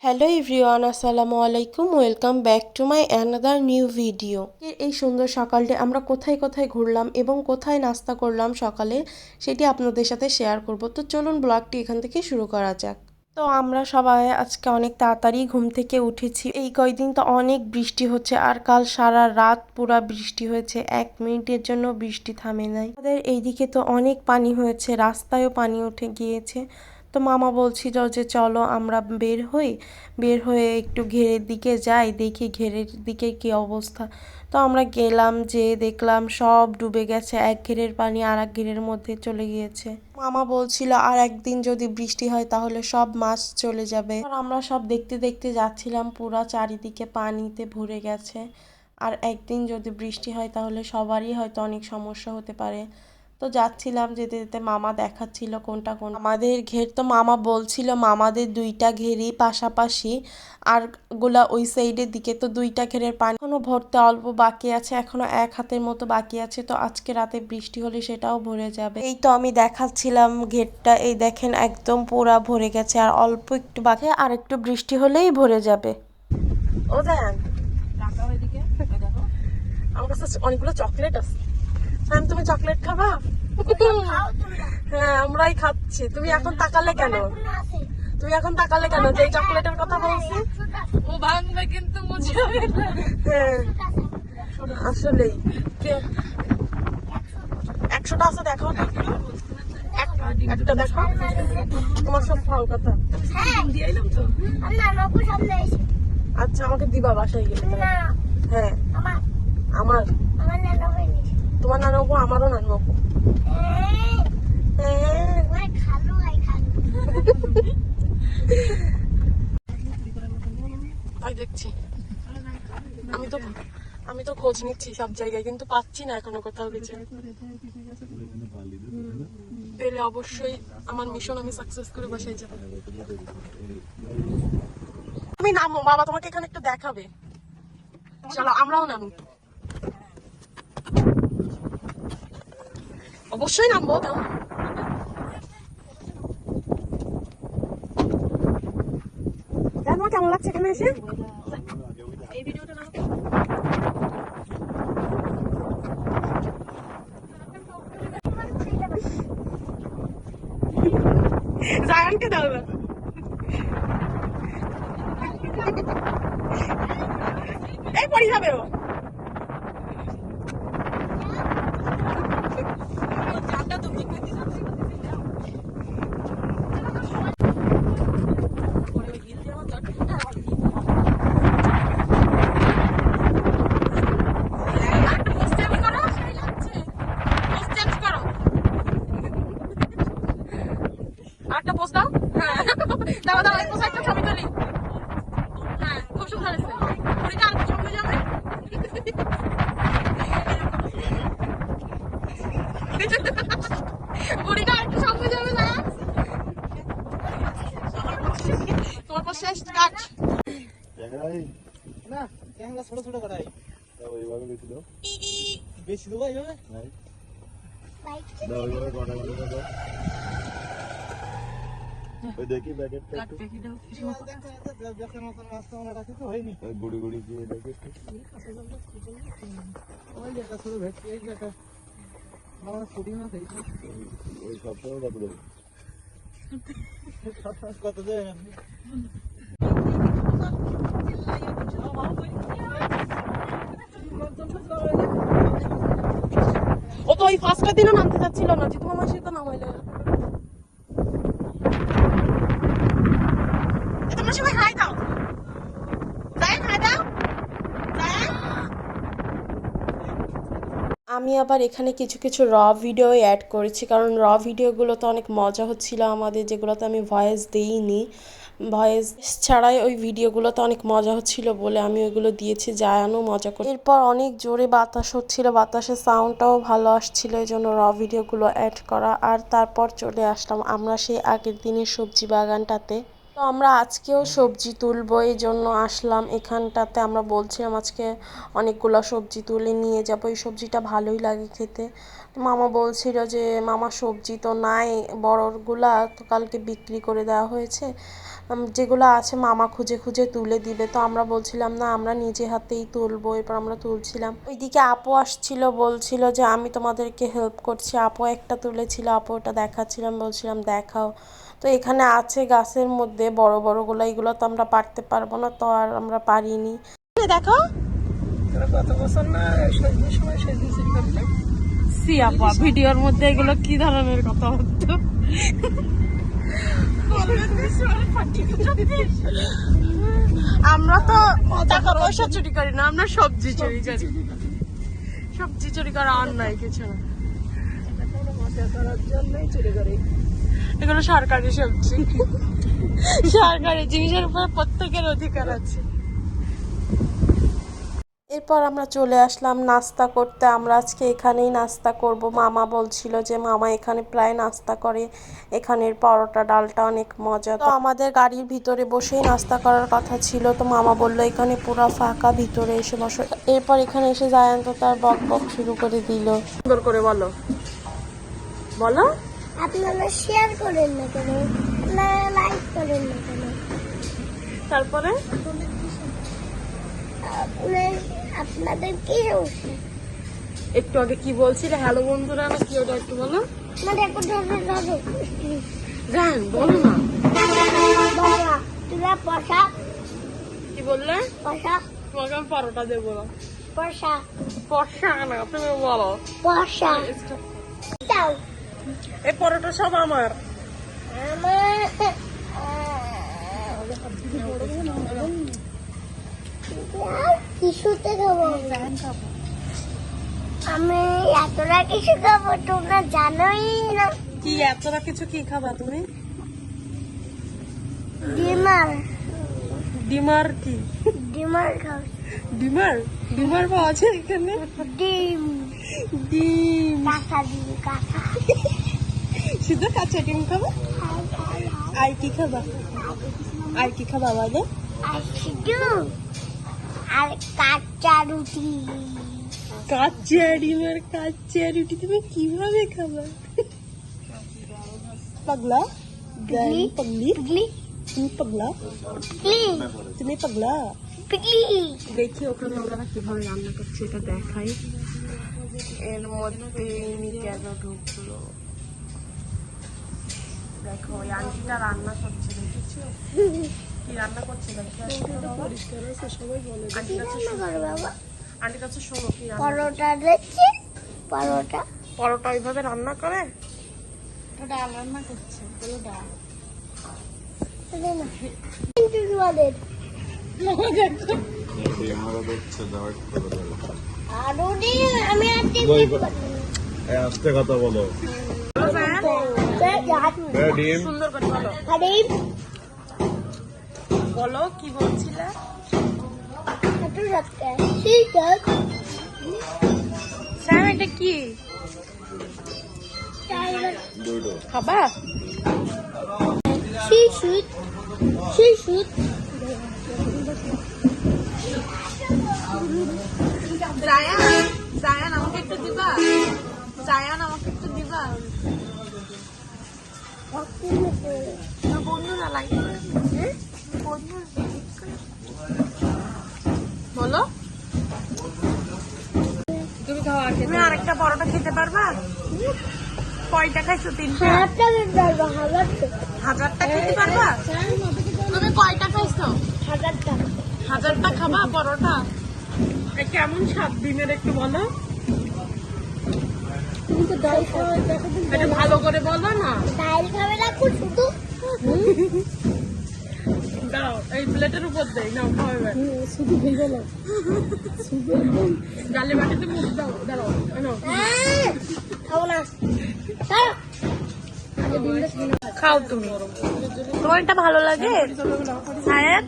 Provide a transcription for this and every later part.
Hello everyone, আসসালামু আলাইকুম। Welcome back to my another new video. এই সুন্দর সকালটি আমরা কোথায় কোথায় ঘুরলাম এবং কোথায় নাস্তা করলাম সকালে, সেটি আপনাদের সাথে শেয়ার করব। তো চলুন ব্লগটি এখান থেকে শুরু করা যাক। তো আমরা সবাই আজকে অনেক তাড়াতাড়ি ঘুম থেকে উঠেছি। এই কয়দিন তো অনেক বৃষ্টি হচ্ছে, আর কাল সারা রাত পুরা বৃষ্টি হয়েছে, 1 মিনিটের জন্য বৃষ্টি থামে নাই। আমাদের এইদিকে তো অনেক পানি হয়েছে, রাস্তায়ও পানি উঠে গিয়েছে। তো মামা বলছিল যে চলো আমরা বের হয়ে একটু ঘেরের দিকে যাই, দেখি ঘেরের দিকে কি অবস্থা। তো আমরা গেলাম, যে দেখলাম সব ডুবে গেছে, এক ঘেরের পানি আর এক ঘেরের মধ্যে চলে গিয়েছে। মামা বলছিল আর একদিন যদি বৃষ্টি হয় তাহলে সব মাছ চলে যাবে। আর আমরা সব দেখতে দেখতে যাচ্ছিলাম, পুরা চারিদিকে পানিতে ভরে গেছে। আর একদিন যদি বৃষ্টি হয় তাহলে সবারই হয়তো অনেক সমস্যা হতে পারে। তো যাচ্ছিলাম, যেতে যেতে মামা দেখাচ্ছিল কোনটা কোন আমাদের ঘের। তো মামা বলছিল মামাদের দুইটা ঘেরই পাশাপাশি, আর গুলা ওই সাইডের দিকে। তো দুইটা ঘেরের পানি এখনো ভরতে অল্প বাকি আছে, এখনো 1 হাতের মতো বাকি আছে। তো আজকে রাতে বৃষ্টি হলে সেটাও ভরে যাবে। এই তো আমি দেখাচ্ছিলাম ঘেরটা, এই দেখেন একদম পুরা ভরে গেছে, আর অল্প একটু বাকি, আর একটু বৃষ্টি হলেই ভরে যাবে। ও দেন আমার কাছে অনেকগুলো চকলেট আছে। তুমি চকলেট খাবা? হ্যাঁ, আমরাই খাচ্ছি। তুমি এখন তাকালে কেন? যে চকলেটের কথা বলছি ও ভাঙবে কিন্তু মজা। হ্যাঁ, আসলেই 100টা আছে, দেখো একটা দেখো। তোমার সব খাওয়ার কথা। আচ্ছা, আমাকে দিবা বাসায় গেলে? হ্যাঁ, আমার তোমার নানু আপু, আমারও নানু আপু। তাই দেখছি। আমি তো আমি তো খোঁজ নিচ্ছি সব জায়গায়, কিন্তু পাচ্ছি না এখনো কোথাও কিছু। পেলে অবশ্যই আমার মিশন আমি সাকসেস করে বাসায় যাবো। তুমি নামো, বাবা তোমাকে এখানে একটু দেখাবে। চলো আমরাও নামো। অবশ্যই নামবো। তোমার কেমন লাগছে এখানে এসে? এই ভিডিওটা নাও। জায়ানকে দাও না। এই পড়ি যাবে ও। আরেকটা পোস্ট দাও। হ্যাঁ, দাও দাও, এই পোস্ট একটা ছবি তুলি। হ্যাঁ, খুব সুন্দর হয়েছে। পরীক্ষা আর কিছু হয়ে যাবে। পরীক্ষা একটু সামনে যাবে না? তোমার পর শেষ কাজ। না, ক্যামেরা ছোট ছোট করাই। ওইভাবে বেশি দাও। বেশি দেবো এইভাবে? নাই। দাও এইভাবে কটা করে দাও। ওই দেখি প্যাকেটটা একটু দেখার মতন রাস্তা আমরা রাখি তো হয়নি। ওই গুড়ি গুড়ি দিয়ে দেখি ওই যেটা শুধু ভেটকি, এই যেটা আমার শুটিং আছে। ওই সপ্তাহে কত দেবো? কত দেবেন আপনি? ও তো ওই ফার্স্টের দিনও নামতে চাচ্ছিল না, জিতু মামার সাথে নামাইলো। তোমরা সবাই হাই দাও। হাই দাও। আমি আবার এখানে কিছু কিছু র ভিডিও অ্যাড করেছি, কারণ র ভিডিওগুলোতে অনেক মজা হচ্ছিল আমাদের, যেগুলোতে আমি ভয়েস দিইনি। ভয়েস ছাড়াই ওই ভিডিওগুলোতে অনেক মজা হচ্ছিল বলে আমি ওইগুলো দিয়েছি, জায়ানও মজা করে। এরপর অনেক জোরে বাতাস হচ্ছিল, বাতাসের সাউন্ডটাও ভালো আসছিল, এই জন্য র ভিডিওগুলো অ্যাড করা। আর তারপর চলে আসলাম আমরা সেই আগের দিনের সবজি বাগানটাতে। তো আমরা আজকেও সবজি তুলবো, এই জন্য আসলাম এখানটাতে। আমরা বলছিলাম আজকে অনেকগুলো সবজি তুলে নিয়ে যাবো, এই সবজিটা ভালোই লাগে খেতে। মামা বলছিল যে মামা সবজি তো নাই বড়গুলা, তো কালকে বিক্রি করে দেওয়া হয়েছে। যেগুলো আছে মামা খুঁজে খুঁজে তুলে দিবে। তো আমরা বলছিলাম না, আমরা নিজে হাতেই তুলবো। এরপর আমরা তুলছিলাম। ওইদিকে আপু আসছিল, বলছিল যে আমি তোমাদেরকে হেল্প করছি। আপু একটা তুলেছিল, আপু ওটা দেখাচ্ছিলাম, বলছিলাম দেখাও। তো এখানে আছে গাছের মধ্যে বড় বড়গুলো, এগুলো তো আমরা পারতে পারবো না, তো আর আমরা পারিনি। দেখো ভিডিওর মধ্যে এগুলো কি ধরনের কথা হতো। আমরা তো টাকা পয়সা চুরি করি না, আমরা সবজি চুরি করি। সবজি চুরি করা অন্যায় কিছু না, এগুলো সরকারি সবজি। সরকারি জিনিসের উপর প্রত্যেকের অধিকার আছে। এরপর আমরা চলে আসলাম নাস্তা করতে। আমরা আজকে এখানেই নাস্তা করব। মামা বলছিল যে মামা এখানে প্রায় নাস্তা করে, এখানের পরোটা ডালটা অনেক মজা। তো আমাদের গাড়ির ভিতরে বসেই নাস্তা করার কথা ছিল, তো মামা বললো এখানে পুরো ফাঁকা, ভিতরে এসে বসো। এরপর এখানে এসে জায়ান্ত তার বক বক শুরু করে দিল। সুন্দর করে বলো বলো। আপনারা শেয়ার করেন না কেন, আপনারা লাইক করেন না কেন, তারপরে আপনাদের কি সমস্যা? একটু আগে কি বলছিলে? হ্যালো বন্ধুরা না কি, ওটা একটু বলো। মানে এখন জান বলো না বাবা, তোরা পয়সা কি বললে? পয়সা তোমাকে আমি পরোটা দেবো না। পয়সা পয়সা না, তুমি বলো পয়সা দাও। এই পরোটা সব আমার। কিছুতে খাবো আমি, এতটা কিছু খাবো তোমরা জানোই না। কি এতটা কিছু কি খাবা তুমি? ডিমার ডিমার কি? ডিমার খাও। ডিমার ডিমার পাওয়া যায় এখানে? ডিম ডিম কাঁচা ডিম কাঁচা। শুধু কাঁচা ডিম খাবা? আর কি খাবা? আর কি খাবা বলো? আর শুধু আর কাঁচা রুটি। কাঁচা ডিম আর কাঁচা রুটি তুমি কিভাবে খাবা? পাগলা পিগলি পাগলি পিগলি তুমি পাগলা, পিগলি তুমি পাগলা। পিগলি। দেখি ওখানে ওরা কিভাবে রান্না করছে, এটা দেখাই। এর মধ্যে কেন ঢুকলো দেখো, ওই আন্টিটা রান্না করছে, দেখেছো কি রান্না করছে? আন্টির কাছে শোনো কি পরোটা দেখছি, পরোটা পরোটা ওইভাবে রান্না করে। ডাল রান্না করছে, বলো ডাল কিন্তু তোমাদের আরো ডিম আমি আর ডিম আস্তে কথা বলো। সুন্দর করে বলো। ডিম বলো কি বলছিলে? একটু রাখতে ঠিক আছে। স্যার এটা কি খাবা? শিশুত শিশুত জায়ান আমাকে একটু দিবা, জায়ান আমাকে একটু দিবা। বন্ধুরা লাইক বলো। তুমি খাওয়া, তুমি আরেকটা পরোটা খেতে পারবা? কয়টা খাইছো? 3টা? 1000টা খেতে পারবা? তুমি কয়টা খাইছো? 1000টা খাবা পরোটা? কেমন স্বাদ ডিমের একটু বলো। এটা ভালো করে বলো না। ডাল খাবে না শুধু দাও এই প্লেটের উপর দেই, নাও খাওয়াবে। শুধু ভেজে নাও, গালে বাটিতে মুখ দাও। দাঁড়াও খাও না, খাও তুমি। তোমার এটা ভালো লাগে? হ্যাঁ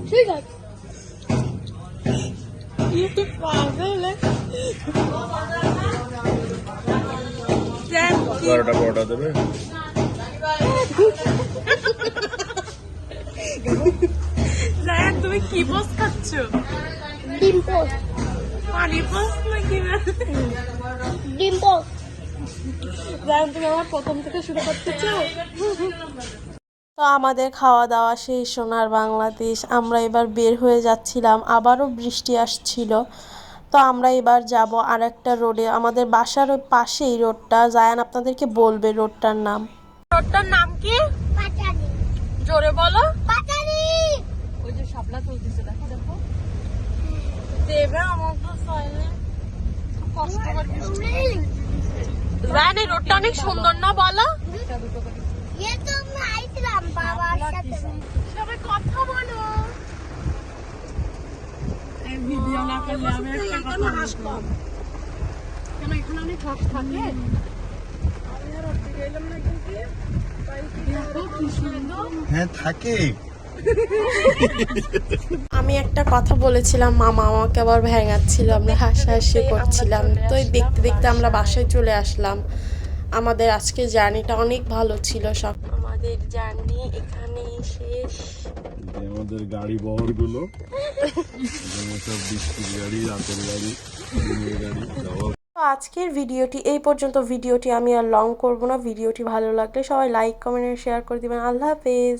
ঠিক আছে। পরোটা দেবে? তুমি কি পোস্ট খাচ্ছ? ডিম পোস্ট পানি পোস্ট নাকি? ডিম্পল জান তুমি আমার প্রথম থেকে শুরু করতে চাও? তো আমাদের খাওয়া দাওয়া সেই সোনার বাংলাদেশ, আমরা এবার বের হয়ে যাচ্ছিলাম, আবারও বৃষ্টি আসছিল। তো আমরা এবার যাব আরেকটা রোডে, আমাদের বাসার ওই পাশেই রোডটা। জায়ান আপনাদেরকে বলবে রোডটার নাম। রোডটার নাম কি? পাটারি জোরে বলো। পাটারি ওই যে শাপলা চলতেছে, দেখো দেখো। দেবে আমার তো সাইলে কষ্ট করে বৃষ্টি। জায়ান এই রোডটা অনেক সুন্দর না বলো? ये तो मैं আইছিলাম বাবার সাথে সবাই কথা বলো। এই ভিডিও না করলে আমি একটা কথা বলবো। কেন এখানে অনেক হক থাকে? আমি আর আপনি গেলাম না কিন্তু দেখো কি সুন্দর। হ্যাঁ থাকে। আমি একটা কথা বলেছিলাম, মামা আমাকে আবার ভেঙাচ্ছিল, আমরা হাসাহাসি করছিলাম। তো এই দেখতে দেখতে আমরা বাসায় চলে আসলাম। আমাদের আজকে জার্নিটা অনেক ভালো ছিল। সব আমাদের জার্নি এখানেই শেষ। আমাদের গাড়ি বহর গুলো সব বৃষ্টির গাড়ি, রাতের গাড়ি, দিনের গাড়ি যাওয়া। তো আজকের ভিডিওটি এই পর্যন্ত। ভিডিওটি আমি আর লং করব না। ভিডিওটি ভালো লাগলে সবাই লাইক কমেন্ট শেয়ার করে দিবেন। আল্লাহ হাফেজ।